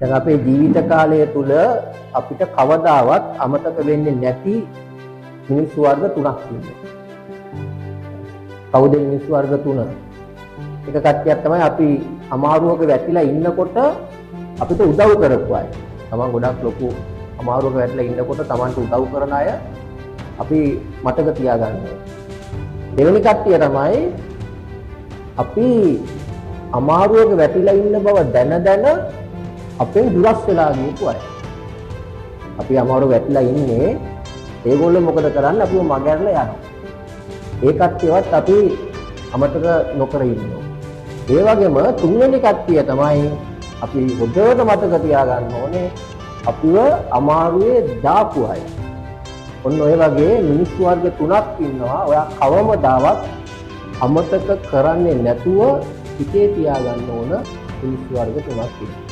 දැන් අපේ ජීවිත කාලය තුල අපිට කවදාවත් අමතක වෙන්නේ නැති මිනිස් වර්ග තුනක් ඉන්නවා. කවුද මිනිස් වර්ග තුන? එක කට්ටියක් තමයි අපි අමාරුවක වැටිලා ඉන්නකොට අපිට උදව් කරපු අය. තමන් ගොඩක් ලොකු අමාරුවක වැටිලා ඉන්නකොට තමන්ට උදව් කරන අය අපි මතක තියාගන්න ඕනේ. දෙවෙනි කට්ටිය තමයි අපි අමාරුවක වැටිලා ඉන්න බව දැන අපෙන් දුරස් වෙලා ගියපු අය. අපි අමාරුව වැටිලා ඉන්නේ ඒගොල්ලෝ මොකද කරන්නේ? අපිව මගහැරලා යනවා. ඒ කට්ටියවත් අපි අමතක නොකර ඉන්නවා. ඒ වගේම තුන්වෙනි කට්ටිය තමයි අපි හොඳට මතක තියාගන්න ඕනේ අපිව අමාරුවේ දාපු අය. ඔන්න ඔය වගේ මිනිස් වර්ග තුනක් ඉන්නවා. ඔයා කවමදාවත් අමතක කරන්නේ නැතුව හිතේ තියාගන්න ඕන මිනිස් වර්ග තුනක් ඉන්නවා.